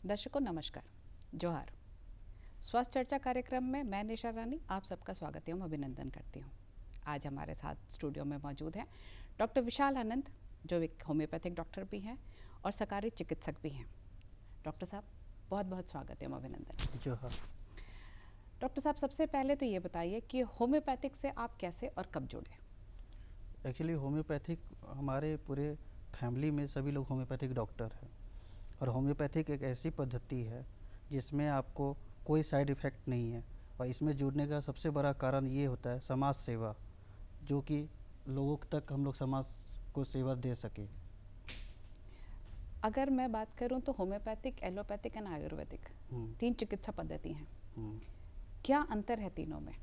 दर्शकों नमस्कार, जोहार। स्वास्थ्य चर्चा कार्यक्रम में मैं निशा रानी आप सबका स्वागत एवं अभिनंदन करती हूँ। आज हमारे साथ स्टूडियो में मौजूद हैं डॉक्टर विशाल आनंद, जो एक होम्योपैथिक डॉक्टर भी हैं और सरकारी चिकित्सक भी हैं। डॉक्टर साहब, बहुत बहुत स्वागत एवं अभिनंदन। जोहार। डॉक्टर साहब, सबसे पहले तो ये बताइए कि होम्योपैथिक से आप कैसे और कब जुड़े? एक्चुअली होम्योपैथिक हमारे पूरे फैमिली में सभी लोग होम्योपैथिक डॉक्टर हैं और होम्योपैथिक एक ऐसी पद्धति है जिसमें आपको कोई साइड इफ़ेक्ट नहीं है। और इसमें जुड़ने का सबसे बड़ा कारण ये होता है समाज सेवा, जो कि लोगों तक हम लोग समाज को सेवा दे सके। अगर मैं बात करूं तो होम्योपैथिक, एलोपैथिक एंड आयुर्वेदिक तीन चिकित्सा पद्धति हैं। क्या अंतर है तीनों में?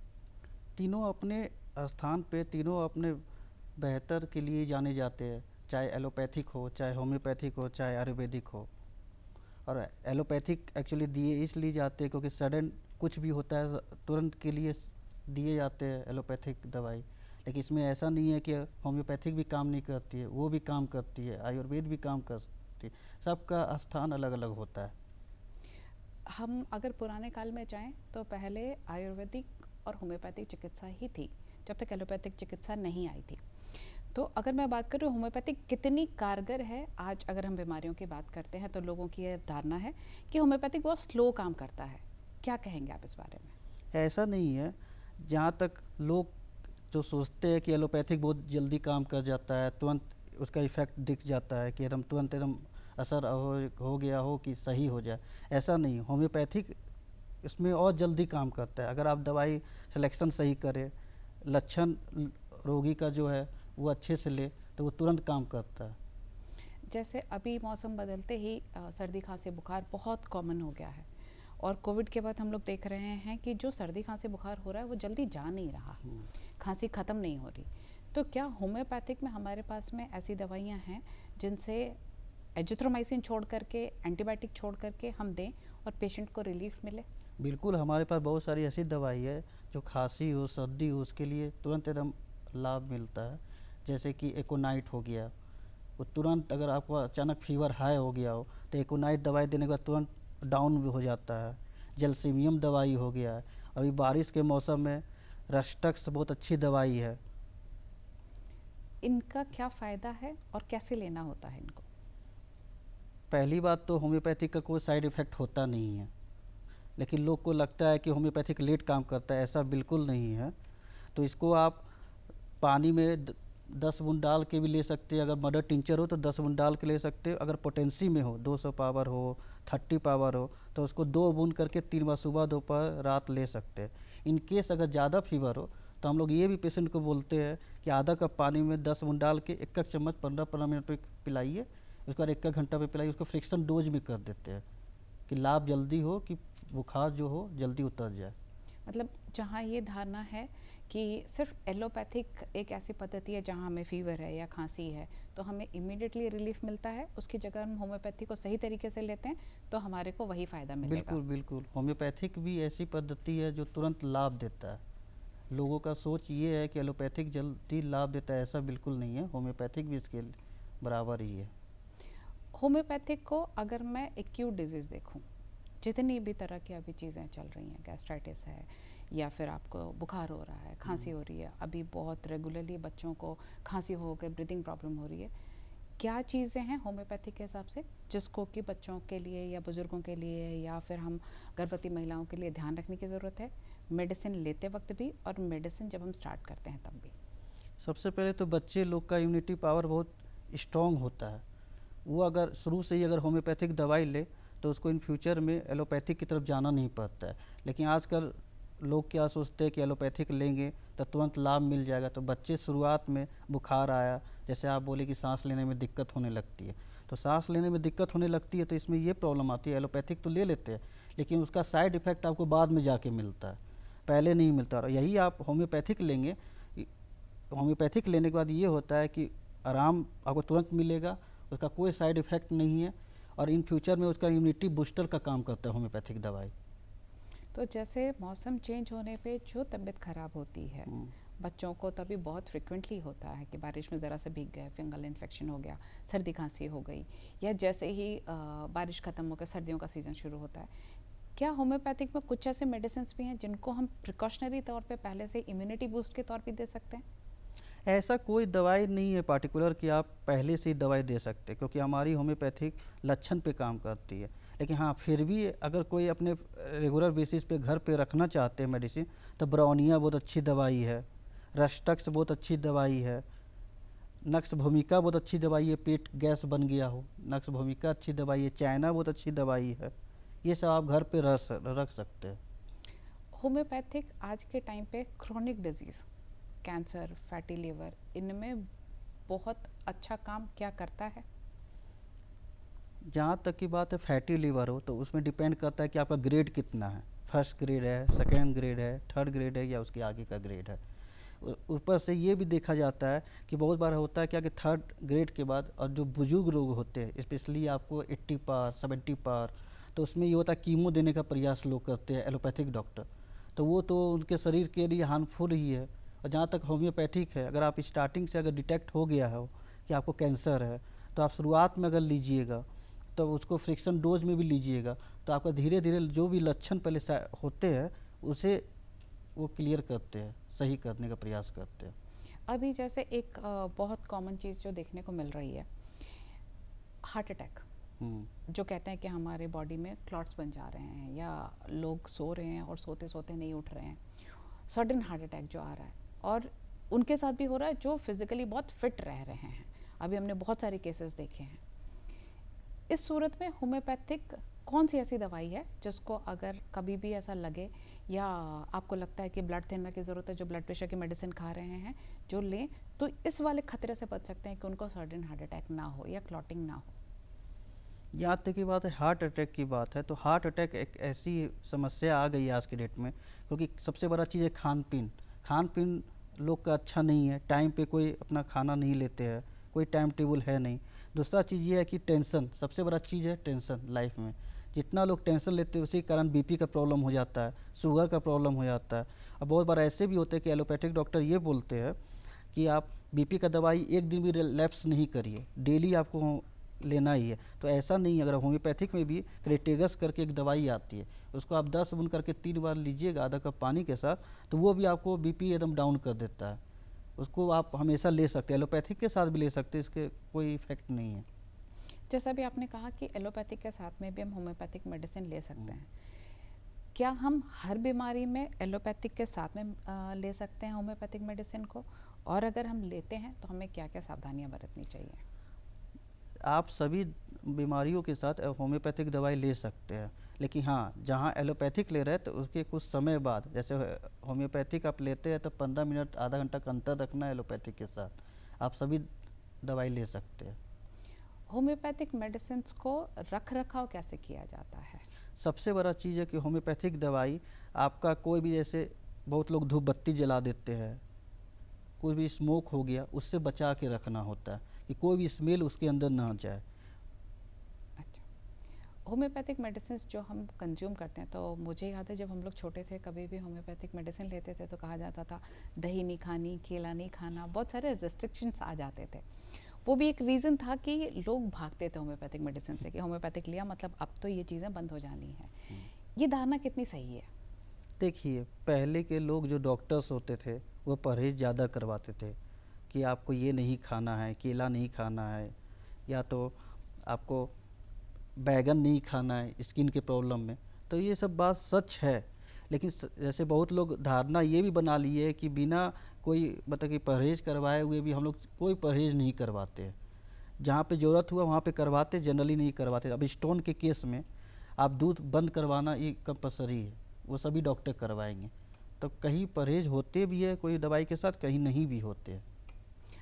तीनों अपने स्थान पे, तीनों अपने बेहतर के लिए जाने जाते हैं, चाहे एलोपैथिक हो, चाहे होम्योपैथिक हो, चाहे आयुर्वेदिक हो। और एलोपैथिक एक्चुअली दिए इसलिए जाते हैं क्योंकि सडन कुछ भी होता है तुरंत के लिए दिए जाते हैं एलोपैथिक दवाई। लेकिन इसमें ऐसा नहीं है कि होम्योपैथिक भी काम नहीं करती है, वो भी काम करती है, आयुर्वेद भी काम करती है। सबका स्थान अलग अलग होता है। हम अगर पुराने काल में जाएं तो पहले आयुर्वेदिक और होम्योपैथिक चिकित्सा ही थी, जब तक एलोपैथिक चिकित्सा नहीं आई थी। तो अगर मैं बात करूं होम्योपैथिक कितनी कारगर है, आज अगर हम बीमारियों की बात करते हैं तो लोगों की यह धारणा है कि होम्योपैथिक बहुत स्लो काम करता है। क्या कहेंगे आप इस बारे में? ऐसा नहीं है। जहाँ तक लोग जो सोचते हैं कि एलोपैथिक बहुत जल्दी काम कर जाता है, तुरंत उसका इफ़ेक्ट दिख जाता है कि एकदम तुरंत एकदम असर हो गया हो कि सही हो जाए, ऐसा नहीं। होम्योपैथिक इसमें और जल्दी काम करता है। अगर आप दवाई सिलेक्शन सही करें, लक्षण रोगी का जो है वो अच्छे से ले, तो वो तुरंत काम करता है। जैसे अभी मौसम बदलते ही सर्दी खांसी बुखार बहुत कॉमन हो गया है, और कोविड के बाद हम लोग देख रहे हैं कि जो सर्दी खांसी बुखार हो रहा है वो जल्दी जा नहीं रहा, खांसी ख़त्म नहीं हो रही। तो क्या होम्योपैथिक में हमारे पास में ऐसी दवाइयाँ हैं जिनसे एजिथ्रोमाइसिन छोड़ करके, एंटीबायोटिक छोड़ करके हम दें और पेशेंट को रिलीफ मिले? बिल्कुल, हमारे पास बहुत सारी ऐसी दवाई है जो खांसी हो, सर्दी हो, उसके लिए तुरंत एकदम लाभ मिलता है। जैसे कि एकोनाइट हो गया, वो तुरंत अगर आपको अचानक फीवर हाई हो गया हो तो एकोनाइट दवाई देने के बाद तुरंत डाउन भी हो जाता है। जलसीमियम दवाई हो गया है। अभी बारिश के मौसम में रस्टक्स बहुत अच्छी दवाई है। इनका क्या फ़ायदा है और कैसे लेना होता है इनको? पहली बात तो होम्योपैथिक का कोई साइड इफ़ेक्ट होता नहीं है, लेकिन लोग को लगता है कि होम्योपैथिक लेट काम करता है, ऐसा बिल्कुल नहीं है। तो इसको आप पानी में 10 बूंद डाल के भी ले सकते हैं। अगर मदर टिंचर हो तो 10 बूंद डाल के ले सकते हो। अगर पोटेंसी में हो, 200 पावर हो, 30 पावर हो, तो उसको 2 बूंद करके 3 बार सुबह दोपहर रात ले सकते हैं। इन केस अगर ज़्यादा फीवर हो तो हम लोग ये भी पेशेंट को बोलते हैं कि आधा कप पानी में 10 बूंद डाल के एक चम्मच 15-15 मिनट पे पिलाइए, उसके बाद 1 घंटा पे पिलाइए। उसको फ्रिक्शन डोज भी कर देते हैं कि लाभ जल्दी हो, कि बुखार जो हो जल्दी उतर जाए। मतलब जहाँ ये धारणा है कि सिर्फ एलोपैथिक एक ऐसी पद्धति है जहाँ हमें फीवर है या खांसी है तो हमें इमीडिएटली रिलीफ मिलता है, उसकी जगह हम होम्योपैथी को सही तरीके से लेते हैं तो हमारे को वही फ़ायदा मिलेगा। बिल्कुल बिल्कुल, होम्योपैथिक भी ऐसी पद्धति है जो तुरंत लाभ देता है। लोगों का सोच ये है कि एलोपैथिक जल्दी लाभ देता है, ऐसा बिल्कुल नहीं है। होम्योपैथिक भी इसके बराबर ही है। होम्योपैथिक को अगर मैं एक्यूट डिजीज़ देखूं, जितनी भी तरह की अभी चीज़ें चल रही हैं, गैस्ट्राइटिस है या फिर आपको बुखार हो रहा है, खांसी हो रही है, अभी बहुत रेगुलरली बच्चों को खांसी हो गई, ब्रीदिंग प्रॉब्लम हो रही है, क्या चीज़ें हैं होम्योपैथिक के हिसाब से जिसको कि बच्चों के लिए या बुज़ुर्गों के लिए या फिर हम गर्भवती महिलाओं के लिए ध्यान रखने की ज़रूरत है, मेडिसिन लेते वक्त भी और मेडिसिन जब हम स्टार्ट करते हैं तब भी? सबसे पहले तो बच्चे लोग का इम्यूनिटी पावर बहुत स्ट्रॉन्ग होता है। वो अगर शुरू से ही अगर होम्योपैथिक दवाई ले तो उसको इन फ्यूचर में एलोपैथिक की तरफ जाना नहीं पड़ता है। लेकिन आजकल लोग क्या सोचते हैं कि एलोपैथिक लेंगे तो तुरंत लाभ मिल जाएगा। तो बच्चे शुरुआत में बुखार आया, जैसे आप बोले कि सांस लेने में दिक्कत होने लगती है, तो सांस लेने में दिक्कत होने लगती है तो इसमें ये प्रॉब्लम आती है। एलोपैथिक तो ले लेते हैं लेकिन उसका साइड इफ़ेक्ट आपको बाद में जाके मिलता है, पहले नहीं मिलता। और यही आप होम्योपैथिक लेंगे, होम्योपैथिक लेने के बाद ये होता है कि आराम आपको तुरंत मिलेगा, उसका कोई साइड इफ़ेक्ट नहीं है, और इन फ्यूचर में उसका इम्यूनिटी बूस्टर का काम करता है होम्योपैथिक दवाई। तो जैसे मौसम चेंज होने पे जो तबीयत ख़राब होती है बच्चों को तभी बहुत फ्रिक्वेंटली होता है कि बारिश में ज़रा से भीग गए, फंगल इन्फेक्शन हो गया, सर्दी खांसी हो गई, या जैसे ही बारिश ख़त्म होकर सर्दियों का सीज़न शुरू होता है। क्या होम्योपैथिक में कुछ ऐसे मेडिसिन भी हैं जिनको हम प्रिकॉशनरी तौर पे पहले से इम्यूनिटी बूस्ट के तौर पे दे सकते हैं? ऐसा कोई दवाई नहीं है पार्टिकुलर कि आप पहले से ही दवाई दे सकते, क्योंकि हमारी होम्योपैथिक लक्षण पे काम करती है। लेकिन हाँ, फिर भी अगर कोई अपने रेगुलर बेसिस पे घर पे रखना चाहते हैं मेडिसिन, तो ब्राउनिया बहुत अच्छी दवाई है, रस्टक्स बहुत अच्छी दवाई है, नक्स भूमिका बहुत अच्छी दवाई है, पेट गैस बन गया हो, नक्स भूमिका अच्छी दवाई है, चाइना बहुत अच्छी दवाई है। ये सब आप घर पे रख सकते हैं। होम्योपैथिक आज के टाइम पे chronic disease, cancer, fatty liver, इनमें बहुत अच्छा काम क्या करता है? जहाँ तक की बात है फैटी लीवर हो, तो उसमें डिपेंड करता है कि आपका ग्रेड कितना है, फर्स्ट ग्रेड है, सेकेंड ग्रेड है, थर्ड ग्रेड है, या उसके आगे का ग्रेड है। ऊपर से ये भी देखा जाता है कि बहुत बार होता है क्या कि थर्ड ग्रेड के बाद और जो बुजुर्ग लोग होते हैं, स्पेशली आपको 80 पार 70 पार, तो उसमें ये होता है कीमो देने का प्रयास लोग करते हैं एलोपैथिक डॉक्टर, तो वो तो उनके शरीर के लिए हार्मफुल ही है। और जहाँ तक होम्योपैथिक है, अगर आप स्टार्टिंग से अगर डिटेक्ट हो गया हो कि आपको कैंसर है, तो आप शुरुआत में अगर लीजिएगा तो उसको फ्रिक्शन डोज में भी लीजिएगा, तो आपका धीरे धीरे जो भी लक्षण पहले होते हैं उसे वो क्लियर करते हैं, सही करने का प्रयास करते हैं। अभी जैसे एक बहुत कॉमन चीज़ जो देखने को मिल रही है, हार्ट अटैक, जो कहते हैं कि हमारे बॉडी में क्लॉट्स बन जा रहे हैं, या लोग सो रहे हैं और सोते सोते नहीं उठ रहे हैं, सडन हार्ट अटैक जो आ रहा है, और उनके साथ भी हो रहा है जो फिज़िकली बहुत फिट रह रहे हैं। अभी हमने बहुत सारे केसेस देखे हैं। इस सूरत में होम्योपैथिक कौन सी ऐसी दवाई है जिसको अगर कभी भी ऐसा लगे, या आपको लगता है कि ब्लड थिनर की ज़रूरत है, जो ब्लड प्रेशर की मेडिसिन खा रहे हैं, जो लें तो इस वाले खतरे से बच सकते हैं कि उनको सडन हार्ट अटैक ना हो या क्लॉटिंग ना हो? यहाँ तक की बात है, हार्ट अटैक की बात है, तो हार्ट अटैक एक ऐसी समस्या आ गई है आज के डेट में, क्योंकि सबसे बड़ा चीज़ है खान पीन। खान पीन लोग का अच्छा नहीं है, टाइम पे कोई अपना खाना नहीं लेते हैं, कोई टाइम टेबल है नहीं। दूसरा चीज़ ये है कि टेंशन, सबसे बड़ा चीज़ है टेंशन लाइफ में। जितना लोग टेंशन लेते हैं उसी के कारण बीपी का प्रॉब्लम हो जाता है, शुगर का प्रॉब्लम हो जाता है। और बहुत बार ऐसे भी होते हैं कि एलोपैथिक डॉक्टर ये बोलते हैं कि आप बीपी का दवाई एक दिन भी रिलैप्स नहीं करिए, डेली आपको लेना ही है। तो ऐसा नहीं है, अगर होम्योपैथिक में भी क्रेटेगस करके एक दवाई आती है, उसको आप 10 बूंद करके 3 बार लीजिएगा आधा कप पानी के साथ, तो वो भी आपको बीपी एकदम डाउन कर देता है। उसको आप हमेशा ले सकते हैं, एलोपैथिक के साथ भी ले सकते हैं, इसके कोई इफेक्ट नहीं है। जैसा भी आपने कहा कि एलोपैथिक के साथ में भी हम होम्योपैथिक मेडिसिन ले सकते हैं, क्या हम हर बीमारी में एलोपैथिक के साथ में ले सकते हैं होम्योपैथिक मेडिसिन को? और अगर हम लेते हैं तो हमें क्या क्या सावधानियां बरतनी चाहिए? आप सभी बीमारियों के साथ होम्योपैथिक दवाई ले सकते हैं, लेकिन हाँ, जहाँ एलोपैथिक ले रहे हैं तो उसके कुछ समय बाद, जैसे होम्योपैथिक आप लेते हैं तो 15 मिनट आधा घंटा का अंतर रखना है एलोपैथिक के साथ, आप सभी दवाई ले सकते हैं। होम्योपैथिक मेडिसिन को रख रखाव कैसे किया जाता है? सबसे बड़ा चीज़ है कि होम्योपैथिक दवाई आपका कोई भी, जैसे बहुत लोग धूप बत्ती जला देते हैं, कोई भी स्मोक हो गया, उससे बचा के रखना होता है कि कोई भी स्मेल उसके अंदर ना जाए। अच्छा, होम्योपैथिक मेडिसिन जो हम कंज्यूम करते हैं, तो मुझे याद है जब हम लोग छोटे थे, कभी भी होम्योपैथिक मेडिसिन लेते थे तो कहा जाता था दही नहीं खानी, केला नहीं खाना, बहुत सारे रिस्ट्रिक्शंस आ जाते थे। वो भी एक रीज़न था कि लोग भागते थे होम्योपैथिक मेडिसिन से, कि होम्योपैथिक लिया मतलब अब तो ये चीज़ें बंद हो जानी है। ये धारणा कितनी सही है? देखिए, पहले के लोग जो डॉक्टर्स होते थे वो परहेज़ ज़्यादा करवाते थे कि आपको ये नहीं खाना है, केला नहीं खाना है, या तो आपको बैगन नहीं खाना है स्किन के प्रॉब्लम में। तो ये सब बात सच है, लेकिन जैसे बहुत लोग धारणा ये भी बना लिए है कि बिना कोई मतलब कि परहेज़ करवाए हुए भी हम लोग कोई परहेज़ नहीं करवाते हैं। जहाँ पे ज़रूरत हुआ वहाँ पे करवाते, जनरली नहीं करवाते। अब स्टोन के केस में आप दूध बंद करवाना ये कंपलसरी है, वो सभी डॉक्टर करवाएंगे। तो कहीं परहेज होते भी है कोई दवाई के साथ, कहीं नहीं भी होते हैं।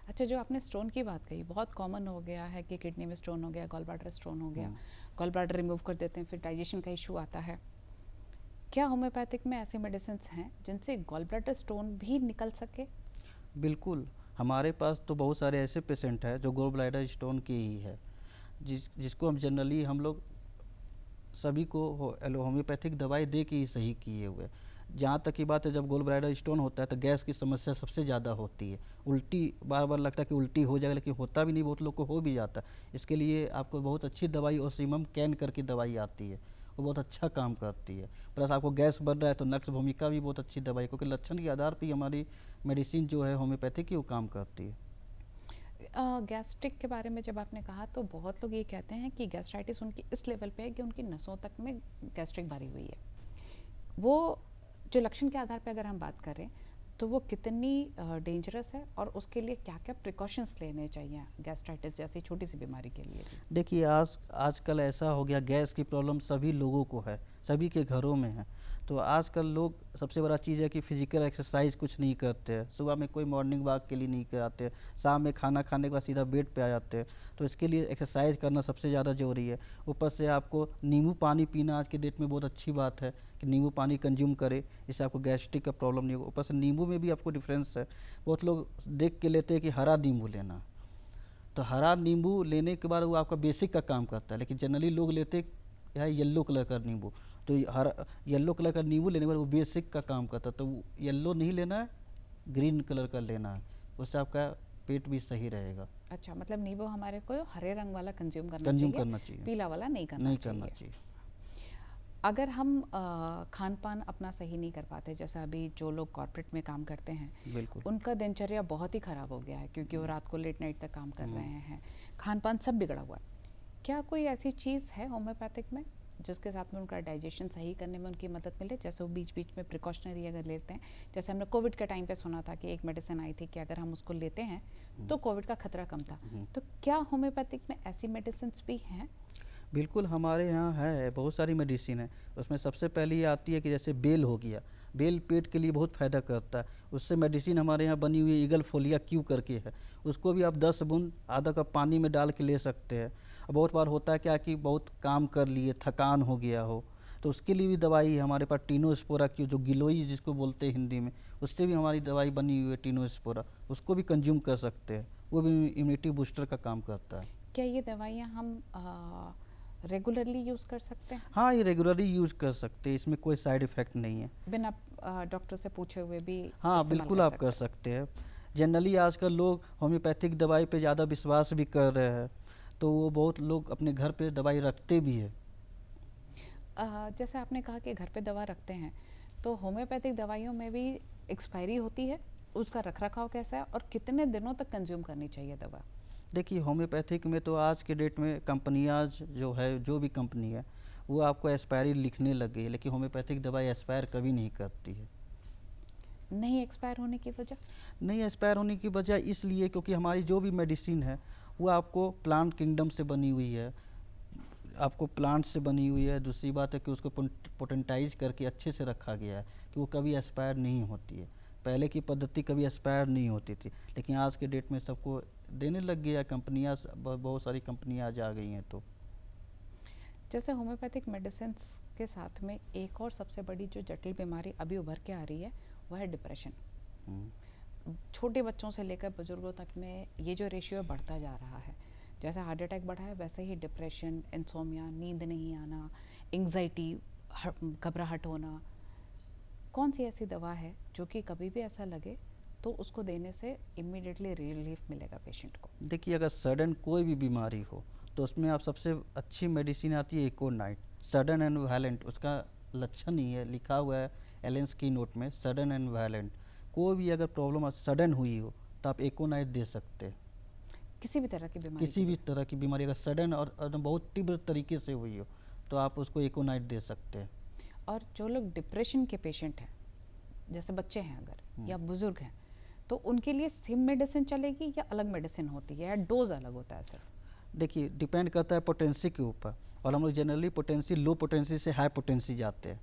अच्छा, जो आपने स्टोन की बात कही, बहुत कॉमन हो गया है कि किडनी में स्टोन हो गया, गॉल ब्लैडर स्टोन हो गया, गॉल ब्लैडर रिमूव कर देते हैं, फिर डाइजेशन का इशू आता है। क्या होम्योपैथिक में ऐसी मेडिसिन हैं जिनसे गॉल ब्लैडर स्टोन भी निकल सके? बिल्कुल, हमारे पास तो बहुत सारे ऐसे पेशेंट हैं जो गॉल ब्लैडर स्टोन की ही है, जिसको हम जनरली हम लोग सभी को होम्योपैथिक दवाई दे के ही सही किए हुए। जहाँ तक की बात है, जब गोल ब्लैडर स्टोन होता है तो गैस की समस्या सबसे ज़्यादा होती है। उल्टी बार बार लगता है कि उल्टी हो जाएगा, लेकिन होता भी नहीं, बहुत लोग को हो भी जाता है। इसके लिए आपको बहुत अच्छी दवाई ओसिमम कैन करके दवाई आती है, वो बहुत अच्छा काम करती है। प्लस आपको गैस बन रहा है तो नक्स भूमिका भी बहुत अच्छी दवाई, क्योंकि लक्षण के आधार पर ही हमारी मेडिसिन जो है होम्योपैथी की वो काम करती है। गैस्ट्रिक के बारे में जब आपने कहा तो बहुत लोग ये कहते हैं कि गैस्ट्राइटिस उनकी इस लेवल पे है कि उनकी नसों तक में गैस्ट्रिक भरी हुई है। वो जो लक्षण के आधार पे अगर हम बात करें तो वो कितनी डेंजरस है और उसके लिए क्या क्या प्रिकॉशंस लेने चाहिए गैस्ट्राइटिस जैसी छोटी सी बीमारी के लिए? देखिए, आजकल ऐसा हो गया, गैस की प्रॉब्लम सभी लोगों को है, सभी के घरों में है। तो आजकल लोग, सबसे बड़ा चीज़ है कि फिजिकल एक्सरसाइज कुछ नहीं करते हैं, सुबह में कोई मॉर्निंग वॉक के लिए नहीं कराते, शाम में खाना खाने के बाद सीधा बेड पे आ जाते हैं। तो इसके लिए एक्सरसाइज करना सबसे ज़्यादा ज़रूरी है। ऊपर से आपको नींबू पानी पीना आज के डेट में बहुत अच्छी बात है कि नींबू पानी कंज्यूम करें, इससे आपको गैस्ट्रिक का प्रॉब्लम नहीं होगा। ऊपर से नींबू में भी आपको डिफरेंस है, बहुत लोग देख के लेते हैं कि हरा नींबू लेना, तो हरा नींबू लेने के बाद वो आपका बेसिक का काम करता है, लेकिन जनरली लोग लेते है येलो कलर का नींबू। तो हरा येलो कलर का नींबू लेने के बाद वो बेसिक का काम करता है, तो वो येलो नहीं लेना है, ग्रीन कलर का लेना है, उससे आपका पेट भी सही रहेगा। अच्छा, मतलब नींबू हमारे को हरे रंग वाला कंज्यूम करना चाहिए, पीला वाला नहीं करना चाहिए। अगर हम खान पान अपना सही नहीं कर पाते, जैसे अभी जो लोग कॉर्पोरेट में काम करते हैं, बिल्कुल उनका दिनचर्या बहुत ही ख़राब हो गया है क्योंकि वो रात को लेट नाइट तक काम कर रहे हैं, खान पान सब बिगड़ा हुआ है। क्या कोई ऐसी चीज़ है होम्योपैथिक में जिसके साथ में उनका डाइजेशन सही करने में उनकी मदद मिले? जैसे वो बीच बीच में प्रिकॉशनरी अगर लेते हैं, जैसे हमने कोविड के टाइम पे सुना था कि एक मेडिसिन आई थी कि अगर हम उसको लेते हैं तो कोविड का खतरा कम था, तो क्या होम्योपैथिक में ऐसी मेडिसिन भी हैं? बिल्कुल, हमारे यहाँ है, बहुत सारी मेडिसिन है। उसमें सबसे पहले ये आती है कि जैसे बेल हो गया, बेल पेट के लिए बहुत फ़ायदा करता है, उससे मेडिसिन हमारे यहाँ बनी हुई ईगल फोलिया क्यू करके है, उसको भी आप 10 बूंद आधा कप पानी में डाल के ले सकते हैं। बहुत बार होता है क्या कि बहुत काम कर लिए, थकान हो गया हो, तो उसके लिए भी दवाई है हमारे पास, टीनोस्पोरा की, जो गिलोई जिसको बोलते हैं हिंदी में, उससे भी हमारी दवाई बनी हुई है टीनोस्पोरा, उसको भी कंज्यूम कर सकते हैं, वो भी इम्यूनिटी बूस्टर का काम करता है। क्या ये दवाइयाँ हम रेगुलरली यूज़ कर सकते हैं? हाँ, ये रेगुलरली यूज कर सकते हैं, इसमें कोई साइड इफ़ेक्ट नहीं है। बिना डॉक्टर से पूछे हुए भी हाँ, इस्तेमाल बिल्कुल कर आप कर सकते सकते हैं। जनरली आजकल लोग होम्योपैथिक दवाई पे ज़्यादा विश्वास भी कर रहे हैं, तो वो बहुत लोग अपने घर पे दवाई रखते भी है। जैसे आपने कहा कि घर पे दवा रखते हैं, तो होम्योपैथिक दवाइयों में भी एक्सपायरी होती है, उसका रखरखाव कैसा है और कितने दिनों तक कंज्यूम करनी चाहिए दवा? देखिए, होम्योपैथिक में तो आज के डेट में कंपनियाँ जो है, जो भी कंपनी है, वो आपको एक्सपायरी लिखने लग गई है, लेकिन होम्योपैथिक दवाई एक्सपायर कभी नहीं करती है। नहीं एक्सपायर होने की वजह? नहीं एक्सपायर होने की वजह इसलिए क्योंकि हमारी जो भी मेडिसिन है वो आपको प्लांट किंगडम से बनी हुई है, आपको प्लांट से बनी हुई है। दूसरी बात है कि उसको पोटेंटाइज करके अच्छे से रखा गया है कि वो कभी एक्सपायर नहीं होती है। पहले की पद्धति कभी एक्सपायर नहीं होती थी, लेकिन आज के डेट में सबको देने लग गया, कंपनियाँ, बहुत सारी कंपनियाँ आज आ गई हैं। तो जैसे होम्योपैथिक मेडिसिन के साथ में एक और सबसे बड़ी जो जटिल बीमारी अभी उभर के आ रही है वह है डिप्रेशन। छोटे बच्चों से लेकर बुजुर्गों तक में ये जो रेशियो बढ़ता जा रहा है, जैसे हार्ट अटैक बढ़ा है वैसे ही डिप्रेशन, इंसोमिया, नींद नहीं आना, एंग्जाइटी, घबराहट होना। कौन सी ऐसी दवा है जो कि कभी भी ऐसा लगे तो उसको देने से इमीडिएटली रिलीफ मिलेगा पेशेंट को? देखिए, अगर सडन कोई भी बीमारी हो तो उसमें आप सबसे अच्छी मेडिसिन आती है एकोनाइट, सडन एंड वायलेंट। उसका लक्षण ही है, लिखा हुआ है एलेंस की नोट में, सडन एंड वायलेंट। कोई भी अगर प्रॉब्लम सडन हुई हो तो आप एकोनाइट दे सकते हैं। किसी भी तरह की बीमारी? किसी भी तरह की बीमारी अगर सडन और बहुत तीव्र तरीके से हुई हो तो आप उसको एकोनाइट दे सकते हैं। और जो लोग डिप्रेशन के पेशेंट हैं, जैसे बच्चे हैं अगर या बुजुर्ग हैं, तो उनके लिए सेम मेडिसिन चलेगी या अलग मेडिसिन होती है या डोज अलग होता है सिर्फ? देखिए, डिपेंड करता है पोटेंसी के ऊपर, और हम लोग जनरली पोटेंसी, लो पोटेंसी से हाई पोटेंसी जाते हैं।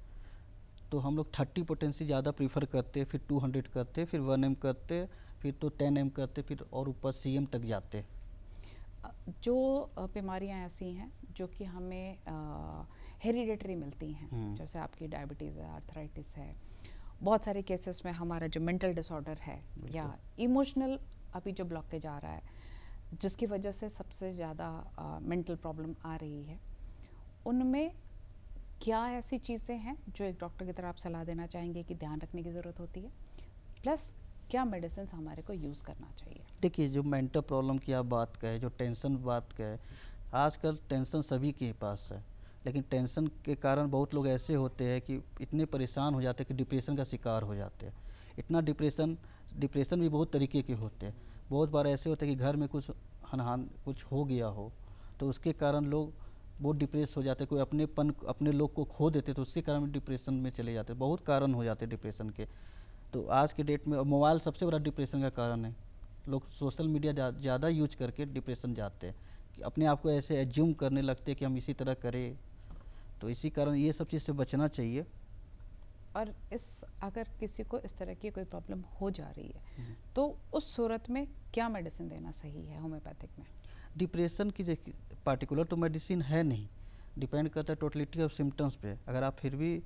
तो हम लोग 30 पोटेंसी ज़्यादा प्रीफर करते हैं, फिर 200 करते, फिर 1 m करते, फिर तो 10 m करते, फिर और ऊपर CM तक जाते। जो बीमारियां ऐसी हैं जो कि हमें हेरिडेटरी मिलती हैं, जैसे आपकी डायबिटीज़ है, आर्थराइटिस है, बहुत सारे केसेस में हमारा जो मेंटल डिसऑर्डर है या इमोशनल अभी जो ब्लॉकेज आ रहा है जिसकी वजह से सबसे ज़्यादा मेंटल प्रॉब्लम आ रही है, उनमें क्या ऐसी चीज़ें हैं जो एक डॉक्टर की तरह आप सलाह देना चाहेंगे कि ध्यान रखने की ज़रूरत होती है, प्लस क्या मेडिसिन हमारे को यूज़ करना चाहिए? देखिए, जो मेंटल प्रॉब्लम की आप बात करें, जो टेंशन बात करें, आजकल टेंशन सभी के पास है, लेकिन टेंशन के कारण बहुत लोग ऐसे होते हैं कि इतने परेशान हो जाते हैं कि डिप्रेशन का शिकार हो जाते हैं। इतना डिप्रेशन डिप्रेशन भी बहुत तरीके के होते हैं। बहुत बार ऐसे होते हैं कि घर में कुछ अनहान कुछ हो गया हो, तो उसके कारण लोग बहुत डिप्रेस हो जाते हैं। कोई अपनेपन अपने लोग को खो देते, तो उसके कारण डिप्रेशन में चले जाते हैं। बहुत कारण हो जाते हैं डिप्रेशन के। तो आज के डेट में मोबाइल सबसे बड़ा डिप्रेशन का कारण है। लोग सोशल मीडिया ज़्यादा यूज करके डिप्रेशन जाते हैं, कि अपने आप को ऐसे एज्यूम करने लगते हैं कि हम इसी तरह करें। तो इसी कारण ये सब चीज़ से बचना चाहिए। और अगर किसी को इस तरह की कोई प्रॉब्लम हो जा रही है तो उस सूरत में क्या मेडिसिन देना सही है होम्योपैथिक में? डिप्रेशन की पार्टिकुलर तो मेडिसिन है नहीं, डिपेंड करता है टोटलिटी ऑफ सिम्टम्स पे। अगर आप फिर भी,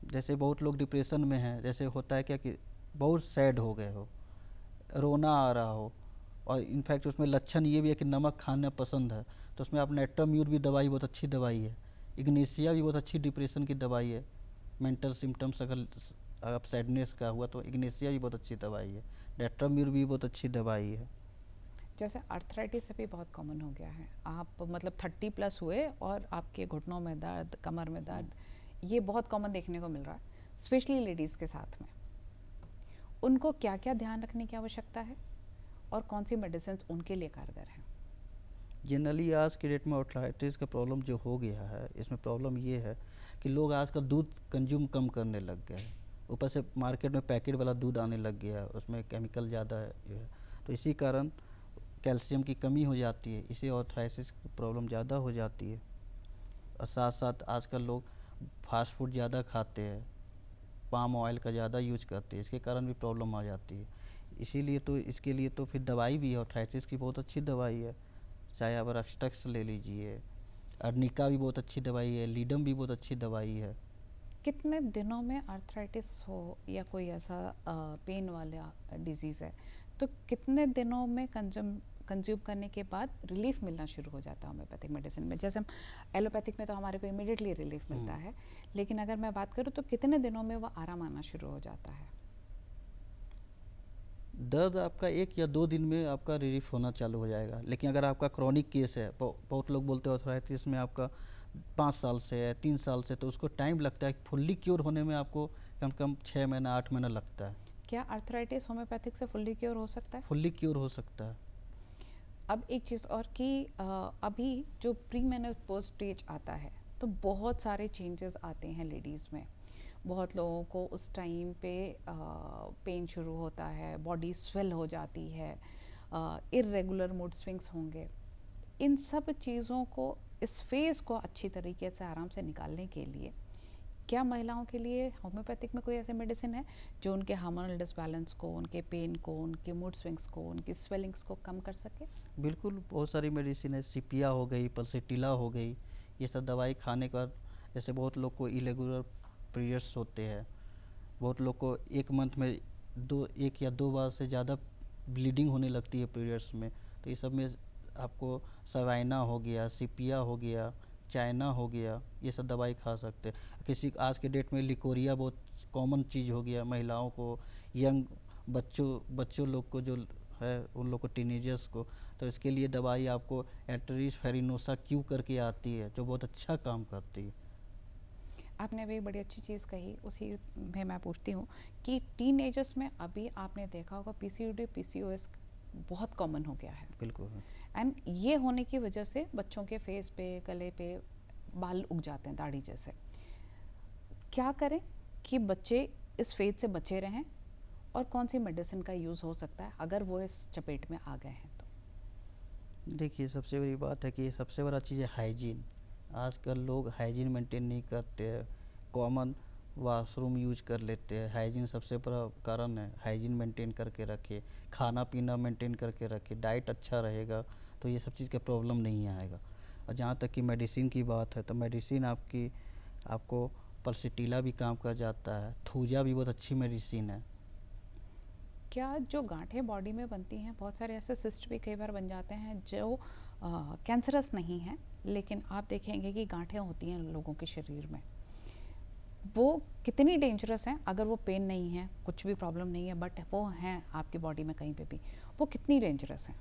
जैसे बहुत लोग डिप्रेशन में हैं, जैसे होता है क्या कि बहुत सैड हो गए हो, रोना आ रहा हो, और इनफैक्ट उसमें लक्षण ये भी है कि नमक खाना पसंद है, तो उसमें आप नेट्राम्यूर भी दवाई बहुत अच्छी दवाई है। इग्नेशिया भी बहुत अच्छी डिप्रेशन की दवाई है। मेंटल सिम्टम्स अगर आप सैडनेस का हुआ तो इग्नेशिया भी बहुत अच्छी दवाई है। नेट्राम्यूर भी बहुत अच्छी दवाई है। जैसे आर्थराइटिस अभी बहुत कॉमन हो गया है, आप मतलब 30 प्लस हुए और आपके घुटनों में दर्द, कमर में दर्द, ये बहुत कॉमन देखने को मिल रहा है, स्पेशली लेडीज़ के साथ में। उनको क्या क्या ध्यान रखने की आवश्यकता है और कौन सी मेडिसिन उनके लिए कारगर हैं? जनरली आज के डेट में आर्थराइटिस का प्रॉब्लम जो हो गया है, इसमें प्रॉब्लम ये है कि लोग आजकल दूध कंज्यूम कम करने लग गए हैं। ऊपर से मार्केट में पैकेट वाला दूध आने लग गया है, उसमें केमिकल ज़्यादा है। तो इसी कारण कैल्शियम की कमी हो जाती है, इसे आर्थराइटिस की प्रॉब्लम ज़्यादा हो जाती है। और साथ साथ आजकल लोग फास्ट फूड ज़्यादा खाते हैं, पाम ऑयल का ज़्यादा यूज करते हैं, इसके कारण भी प्रॉब्लम आ जाती है। इसीलिए तो इसके लिए तो फिर दवाई भी है, आर्थराइटिस की बहुत अच्छी दवाई है। चाहे आप रक्सटक्स ले लीजिए, अर्निका भी बहुत अच्छी दवाई है, लीडम भी बहुत अच्छी दवाई है। कितने दिनों में आर्थराइटिस हो या कोई ऐसा पेन वाला डिजीज़ है तो कितने दिनों में कंज्यूम करने के बाद रिलीफ मिलना शुरू हो जाता है होम्योपैथिक मेडिसिन में? जैसे हम एलोपैथिक में तो हमारे को इमीडिएटली रिलीफ मिलता है, लेकिन अगर मैं बात करूँ तो कितने दिनों में वो आराम आना शुरू हो जाता है? दर्द आपका 1 या 2 दिन में आपका रिलीफ होना चालू हो जाएगा। लेकिन अगर आपका क्रॉनिक केस है, बहुत लोग बोलते हैं आर्थराइटिस में आपका 5 साल से है, 3 साल से, तो उसको टाइम लगता है। फुल्ली क्योर होने में आपको कम से कम 6 महीना 8 महीना लगता है। क्या आर्थराइटिस होम्योपैथिक से फुल्ली क्योर हो सकता है? फुल्ली क्योर हो सकता है। अब एक चीज़ और कि अभी जो प्री मेनोपॉज स्टेज आता है तो बहुत सारे चेंजेस आते हैं लेडीज़ में। बहुत लोगों को उस टाइम पे पेन शुरू होता है, बॉडी स्वेल हो जाती है, इर्रेगुलर मूड स्विंग्स होंगे। इन सब चीज़ों को, इस फेज़ को अच्छी तरीके से आराम से निकालने के लिए क्या महिलाओं के लिए होम्योपैथिक में कोई ऐसे मेडिसिन है जो उनके हार्मोनल डिसबैलेंस को, उनके पेन को, उनके मूड स्विंग्स को, उनकी स्वेलिंग्स को कम कर सके? बिल्कुल, बहुत सारी मेडिसिन है। सिपिया हो गई, पल्सेटिला हो गई, ये सब दवाई खाने के बाद, जैसे बहुत लोग को इरेगुलर पीरियड्स होते हैं, बहुत लोग को 1 मंथ में 1 या 2 बार से ज़्यादा ब्लीडिंग होने लगती है पीरियड्स में। तो ये सब में आपको सवाइना हो गया, सिपिया हो गया, चाइना हो गया, ये सब दवाई खा सकते हैं। किसी आज के डेट में लिकोरिया बहुत कॉमन चीज़ हो गया महिलाओं को, यंग बच्चों लोग को जो है, उन लोग को, टीनेजर्स को। तो इसके लिए दवाई आपको एटरीज फेरिनोसा क्यू करके आती है, जो बहुत अच्छा काम करती है। आपने अभी बड़ी अच्छी चीज़ कही, उसी में मैं पूछती हूँ कि टीनेजर्स में अभी आपने देखा होगा पीसीओडी, पीसीओएस बहुत कॉमन हो गया है, बिल्कुल। एंड ये होने की वजह से बच्चों के फेस पे, गले पे बाल उग जाते हैं दाढ़ी जैसे। क्या करें कि बच्चे इस फेज से बचे रहें और कौन सी मेडिसिन का यूज़ हो सकता है अगर वो इस चपेट में आ गए हैं तो? देखिए, सबसे बड़ी बात है कि सबसे बड़ा चीज़ है हाइजीन। आजकल लोग हाइजीन मेंटेन नहीं करते हैं, कॉमन वॉशरूम यूज कर लेते हैं। हाइजीन सबसे बड़ा कारण है, हाइजीन मेंटेन करके रखे, खाना पीना मेंटेन करके रखे, डाइट अच्छा रहेगा तो ये सब चीज़ का प्रॉब्लम नहीं आएगा। और जहाँ तक कि मेडिसिन की बात है, तो मेडिसिन आपको पल्सेटिला भी काम कर जाता है, थूजा भी बहुत अच्छी मेडिसिन है। क्या जो गांठें बॉडी में बनती हैं, बहुत सारे ऐसे सिस्ट भी कई बार बन जाते हैं जो कैंसरस नहीं हैं, लेकिन आप देखेंगे कि गांठें होती हैं लोगों के शरीर में, वो कितनी डेंजरस हैं? अगर वो पेन नहीं है, कुछ भी प्रॉब्लम नहीं है, बट वो हैं आपकी बॉडी में कहीं पे भी, वो कितनी डेंजरस हैं?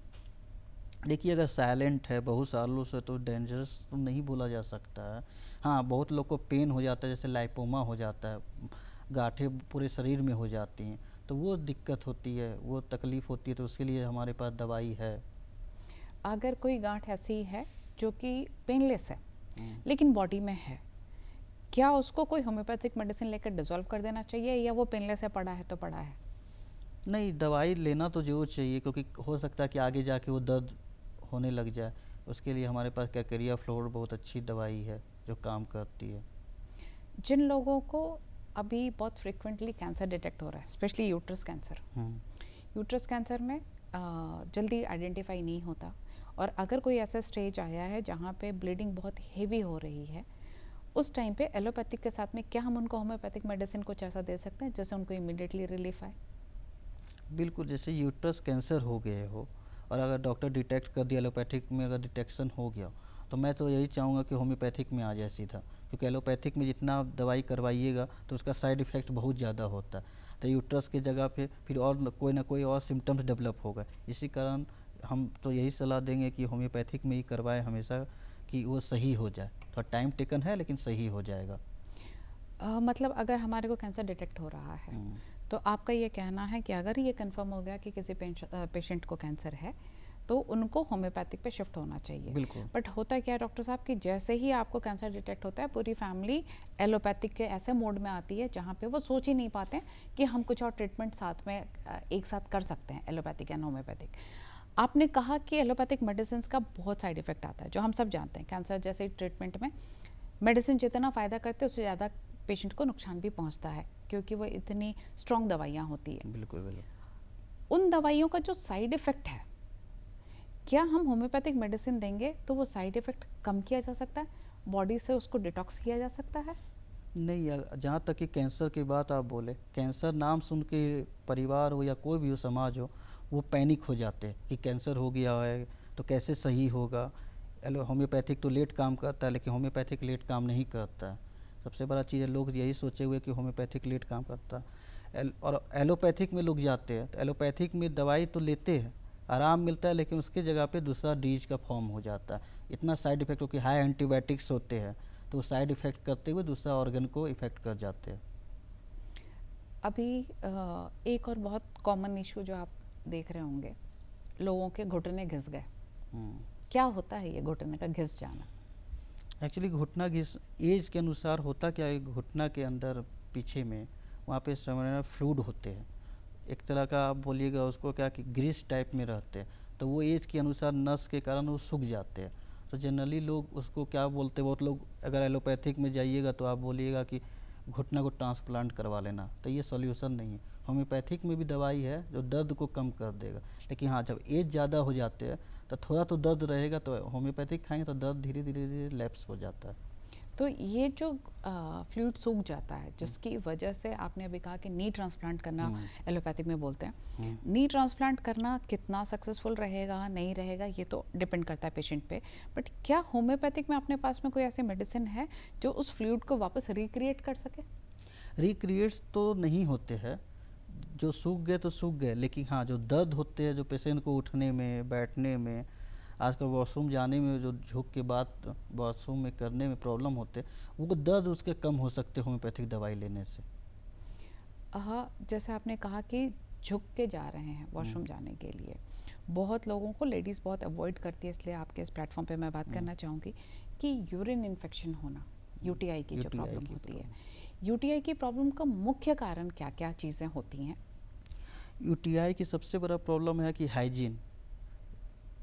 देखिए, अगर साइलेंट है बहुत सालों से तो डेंजरस तो नहीं बोला जा सकता है। हाँ, बहुत लोग को पेन हो जाता है, जैसे लाइपोमा हो जाता है, गांठें पूरे शरीर में हो जाती हैं, तो वो दिक्कत होती है, वो तकलीफ़ होती है, तो उसके लिए हमारे पास दवाई है। अगर कोई गांठ ऐसी है जो कि पेनलेस है हम्म। लेकिन बॉडी में है, क्या उसको कोई होम्योपैथिक मेडिसिन लेकर डिसॉल्व कर देना चाहिए, या वो पेनलेस है, पड़ा है तो पड़ा है? नहीं, दवाई लेना तो ज़रूर चाहिए, क्योंकि हो सकता है कि आगे जाके वो दर्द होने लग जाए। उसके लिए हमारे पास कैकेरिया फ्लोर बहुत अच्छी दवाई है जो काम करती है। जिन लोगों को अभी बहुत फ्रिक्वेंटली कैंसर डिटेक्ट हो रहा है, स्पेशली यूट्रस कैंसर, हम्म। यूट्रस कैंसर में जल्दी आइडेंटिफाई नहीं होता, और अगर कोई ऐसा स्टेज आया है जहाँ पे ब्लीडिंग बहुत हेवी हो रही है, उस टाइम पे एलोपैथिक के साथ में क्या हम उनको होम्योपैथिक मेडिसिन कुछ ऐसा दे सकते हैं जिससे उनको इमीडिएटली रिलीफ आए? बिल्कुल, जैसे यूट्रस कैंसर हो गए हो और अगर डॉक्टर डिटेक्ट कर दिया, एलोपैथिक में अगर डिटेक्शन हो गया, तो मैं तो यही चाहूँगा कि होम्योपैथिक में आ जाए सीधा, क्योंकि एलोपैथिक में जितना दवाई करवाइएगा तो उसका साइड इफ़ेक्ट बहुत ज़्यादा होता है। तो यूट्रस की जगह पे फिर और कोई ना कोई और सिम्टम्स डेवलप होगा। इसी कारण हम तो यही सलाह देंगे कि होम्योपैथिक में ही करवाएं हमेशा, कि वो सही हो जाए। थोड़ा टाइम टेकन है लेकिन सही हो जाएगा। मतलब अगर हमारे को कैंसर डिटेक्ट हो रहा है, हम्म। तो आपका ये कहना है कि अगर ये कंफर्म हो गया कि किसी पेशेंट को कैंसर है, तो उनको होम्योपैथिक पे शिफ्ट होना चाहिए। बिल्कुल। बट होता क्या है डॉक्टर साहब कि जैसे ही आपको कैंसर डिटेक्ट होता है, पूरी फैमिली एलोपैथिक के ऐसे मोड में आती है जहाँ पे वो सोच ही नहीं पाते हैं कि हम कुछ और ट्रीटमेंट साथ में एक साथ कर सकते हैं, एलोपैथिक एंड होम्योपैथिक। आपने कहा कि एलोपैथिक मेडिसिन का बहुत साइड इफेक्ट आता है, जो हम सब जानते हैं। कैंसर जैसे ट्रीटमेंट में मेडिसिन जितना फ़ायदा करते हैं उससे ज़्यादा पेशेंट को नुकसान भी पहुंचता है, क्योंकि वो इतनी स्ट्रॉन्ग दवाइयाँ होती है। बिल्कुल बिल्कुल। उन दवाइयों का जो साइड इफ़ेक्ट है, क्या हम होम्योपैथिक मेडिसिन देंगे तो वो साइड इफ़ेक्ट कम किया जा सकता है, बॉडी से उसको डिटॉक्स किया जा सकता है? नहीं, जहाँ तक कि कैंसर की बात आप बोले, कैंसर नाम सुन के परिवार हो या कोई भी हो, समाज हो, वो पैनिक हो जाते हैं कि कैंसर हो गया है तो कैसे सही होगा। एलो होम्योपैथिक तो लेट काम करता है, लेकिन होम्योपैथिक लेट काम नहीं करता है। सबसे बड़ा चीज़ है, लोग यही सोचे हुए कि होम्योपैथिक लेट काम करता है। और एलोपैथिक में लोग जाते हैं तो एलोपैथिक में दवाई तो लेते हैं, आराम मिलता है, लेकिन उसकी जगह पे दूसरा डिजीज का फॉर्म हो जाता है। इतना साइड इफेक्ट हो कि हाई एंटीबायोटिक्स होते हैं, तो साइड इफ़ेक्ट करते हुए दूसरा ऑर्गन को इफ़ेक्ट कर जाते हैं। अभी एक और बहुत कॉमन इशू जो आप देख रहे होंगे, लोगों के घुटने घिस गए। क्या होता है ये घुटने का घिस जाना? एक्चुअली घुटना घिस एज के अनुसार होता क्या है, घुटना के अंदर पीछे में वहाँ पे समय फ्लूइड होते हैं, एक तरह का आप बोलिएगा उसको क्या कि ग्रीस टाइप में रहते हैं, तो वो एज के अनुसार नस के कारण वो सूख जाते हैं। तो जनरली लोग उसको क्या बोलते हैं, बहुत लोग अगर एलोपैथिक में जाइएगा तो आप बोलिएगा कि घुटना को ट्रांसप्लांट करवा लेना, तो ये सॉल्यूशन नहीं है। होम्योपैथिक में भी दवाई है जो दर्द को कम कर देगा, लेकिन हाँ जब एज ज़्यादा हो जाते हैं तो थोड़ा तो दर्द रहेगा, तो होम्योपैथिक खाएंगे तो दर्द धीरे धीरे धीरे लैप्स हो जाता है। तो ये जो फ्लूइड सूख जाता है, जिसकी वजह से आपने अभी कहा कि नी ट्रांसप्लांट करना एलोपैथिक में बोलते हैं, नी ट्रांसप्लांट करना कितना सक्सेसफुल रहेगा नहीं रहेगा ये तो डिपेंड करता है पेशेंट पे, बट क्या होम्योपैथिक में अपने पास में कोई ऐसी मेडिसिन है जो उस फ्लूइड को वापस रिक्रिएट कर सके? रिक्रिएट्स तो नहीं होते हैं, जो सूख गए तो सूख गए, लेकिन हाँ जो दर्द होते हैं, जो पेशेंट को उठने में बैठने में, आजकल वॉशरूम जाने में जो झुक के बाद वॉशरूम में करने में प्रॉब्लम होते हैं, वो दर्द उसके कम हो सकते हैं होम्योपैथिक दवाई लेने से। हाँ, जैसे आपने कहा कि झुक के जा रहे हैं वॉशरूम जाने के लिए, बहुत लोगों को, लेडीज़ बहुत अवॉइड करती है, इसलिए आपके इस प्लेटफॉर्म पे मैं बात करना चाहूँगी कि यूरिन इन्फेक्शन होना, यूटीआई की जो प्रॉब्लम होती है, यूटीआई की प्रॉब्लम का मुख्य कारण क्या क्या चीज़ें होती हैं? यूटीआई की सबसे बड़ा प्रॉब्लम है कि हाइजीन,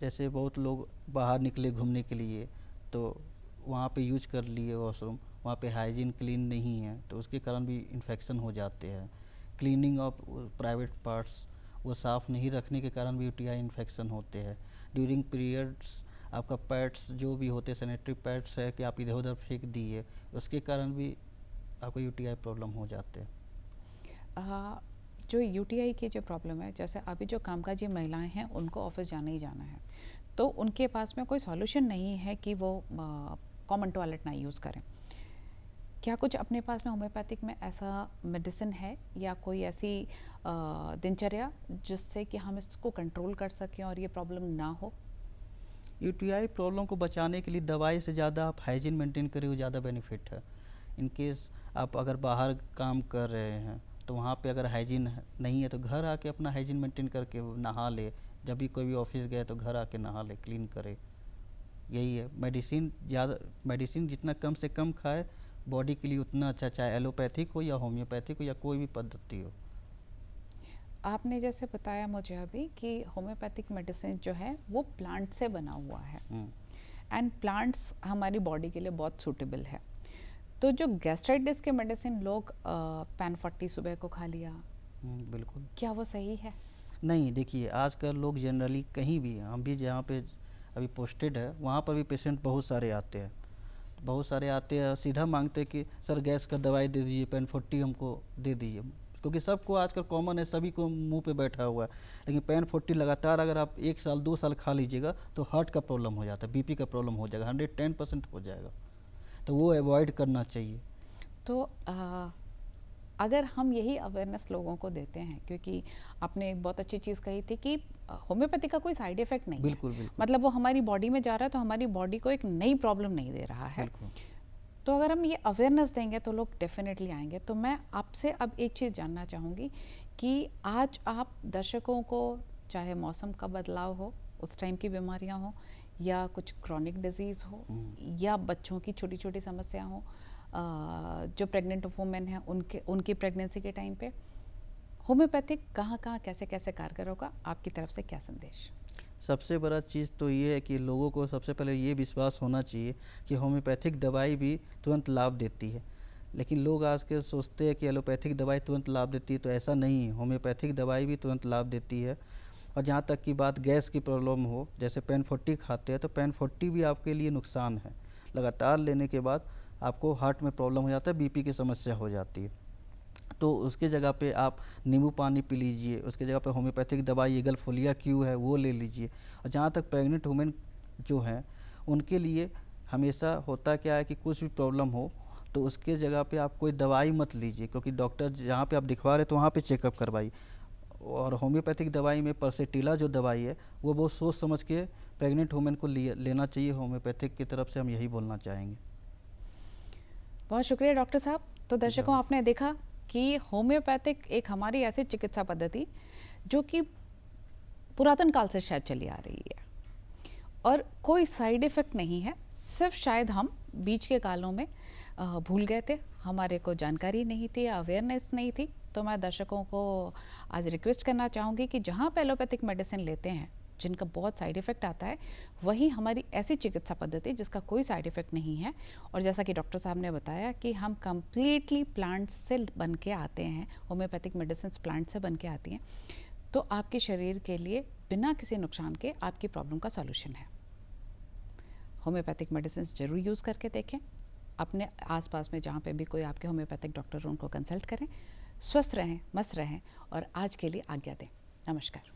जैसे बहुत लोग बाहर निकले घूमने के लिए तो वहाँ पे यूज कर लिए वॉशरूम, वहाँ पे हाइजीन क्लीन नहीं है, तो उसके कारण भी इन्फेक्शन हो जाते हैं। क्लीनिंग ऑफ प्राइवेट पार्ट्स वो साफ़ नहीं रखने के कारण भी यूटीआई इन्फेक्शन होते हैं। ड्यूरिंग पीरियड्स आपका पैड्स जो भी होते हैं, सैनिटरी पैड्स है कि आप इधर उधर फेंक दिए, उसके कारण भी आपको यूटीआई प्रॉब्लम हो जाते हैं। जो यूटीआई की जो प्रॉब्लम है, जैसे अभी जो कामकाजी महिलाएं हैं उनको ऑफिस जाना ही जाना है, तो उनके पास में कोई सॉल्यूशन नहीं है कि वो कॉमन टॉयलेट ना यूज़ करें। क्या कुछ अपने पास में होम्योपैथिक में ऐसा मेडिसिन है या कोई ऐसी दिनचर्या जिससे कि हम इसको कंट्रोल कर सकें और ये प्रॉब्लम ना हो? यूटीआई प्रॉब्लम को बचाने के लिए दवाई से ज़्यादा आप हाइजीन मेंटेन करें, वो ज़्यादा बेनिफिट है। इन केस आप अगर बाहर काम कर रहे हैं तो वहाँ पे अगर हाइजीन नहीं है तो घर आके अपना हाइजीन मेंटेन करके नहा ले। जब भी कोई भी ऑफिस गए तो घर आके नहा ले, क्लीन करे। यही है। मेडिसिन जितना कम से कम खाए बॉडी के लिए उतना अच्छा, चाहे एलोपैथिक हो या होम्योपैथिक हो या कोई भी पद्धति हो। आपने जैसे बताया मुझे अभी कि होम्योपैथिक मेडिसिन जो है वो प्लांट से बना हुआ है एंड प्लांट्स हमारी बॉडी के लिए बहुत सूटेबल है। तो जो गैस्ट्राइटिस के मेडिसिन लोग पैन 40 सुबह को खा लिया, बिल्कुल, क्या वो सही है? नहीं। देखिए आजकल लोग जनरली कहीं भी, हम भी जहाँ पे अभी पोस्टेड है वहाँ पर भी पेशेंट बहुत सारे आते हैं, सीधा मांगते हैं कि सर गैस का दवाई दे दीजिए, पैन 40 हमको दे दीजिए। क्योंकि सबको आजकल कॉमन है, सभी को मुंह पे बैठा हुआ है। लेकिन पैन 40 लगातार अगर आप 1 साल 2 साल खा लीजिएगा तो हार्ट का प्रॉब्लम हो जाता है, बीपी का प्रॉब्लम हो जाएगा, 110% हो जाएगा। तो वो अवॉइड करना चाहिए। तो अगर हम यही अवेयरनेस लोगों को देते हैं, क्योंकि आपने एक बहुत अच्छी चीज़ कही थी कि होम्योपैथी का कोई साइड इफेक्ट नहीं बिल्कुल, है। बिल्कुल। मतलब वो हमारी बॉडी में जा रहा है तो हमारी बॉडी को एक नई प्रॉब्लम नहीं दे रहा है। तो अगर हम ये अवेयरनेस देंगे तो लोग डेफिनेटली आएंगे। तो मैं आपसे अब एक चीज़ जानना चाहूँगी कि आज आप दर्शकों को, चाहे मौसम का बदलाव हो, उस टाइम की बीमारियाँ हो, या कुछ क्रॉनिक डिजीज़ हो, या बच्चों की छोटी छोटी समस्या हो, जो प्रेग्नेंट वुमेन हैं उनकी प्रेगनेंसी के टाइम पे होम्योपैथिक कहाँ कहाँ कैसे कैसे कारगर होगा, आपकी तरफ से क्या संदेश? सबसे बड़ा चीज़ तो ये है कि लोगों को सबसे पहले ये विश्वास होना चाहिए कि होम्योपैथिक दवाई भी तुरंत लाभ देती है। लेकिन लोग आज के सोचते हैं कि एलोपैथिक दवाई तुरंत लाभ देती है, तो ऐसा नहीं है। होम्योपैथिक दवाई भी तुरंत लाभ देती है। और जहाँ तक की बात गैस की प्रॉब्लम हो, जैसे पैन 40 खाते हैं तो पैन 40 भी आपके लिए नुकसान है। लगातार लेने के बाद आपको हार्ट में प्रॉब्लम हो जाता है, बीपी की समस्या हो जाती है। तो उसके जगह पे आप नींबू पानी पी लीजिए, उसके जगह पे होम्योपैथिक दवाई ईगल फोलिया क्यू है वो ले लीजिए। और जहाँ तक प्रेग्नेंट वुमेन जो हैं उनके लिए हमेशा होता क्या है कि कुछ भी प्रॉब्लम हो तो उसके जगह पे आप कोई दवाई मत लीजिए, क्योंकि डॉक्टर जहाँ पे आप दिखवा रहे तो वहाँ पे चेकअप करवाइए। और होम्योपैथिक दवाई में परसेटिला जो दवाई है वो बहुत सोच समझ के प्रेग्नेंट वुमेन को लेना चाहिए। होम्योपैथिक की तरफ से हम यही बोलना चाहेंगे। बहुत शुक्रिया डॉक्टर साहब। तो दर्शकों, आपने देखा कि होम्योपैथिक एक हमारी ऐसी चिकित्सा पद्धति जो कि पुरातन काल से शायद चली आ रही है और कोई साइड इफ़ेक्ट नहीं है। सिर्फ शायद हम बीच के कालों में भूल गए थे, हमारे को जानकारी नहीं थी, अवेयरनेस नहीं थी। तो मैं दर्शकों को आज रिक्वेस्ट करना चाहूँगी कि जहाँ पे एलोपैथिक मेडिसिन लेते हैं जिनका बहुत साइड इफ़ेक्ट आता है, वहीं हमारी ऐसी चिकित्सा पद्धति जिसका कोई साइड इफ़ेक्ट नहीं है। और जैसा कि डॉक्टर साहब ने बताया कि हम कम्प्लीटली प्लांट्स से बन के आते हैं, होम्योपैथिक मेडिसिन प्लांट से बन के आती हैं, तो आपके शरीर के लिए बिना किसी नुकसान के आपकी प्रॉब्लम का सॉल्यूशन है। होम्योपैथिक मेडिसिन ज़रूर यूज़ करके देखें। अपने आसपास में जहाँ पे भी कोई आपके होम्योपैथिक डॉक्टर हो उनको कंसल्ट करें। स्वस्थ रहें, मस्त रहें और आज के लिए आज्ञा दें। नमस्कार।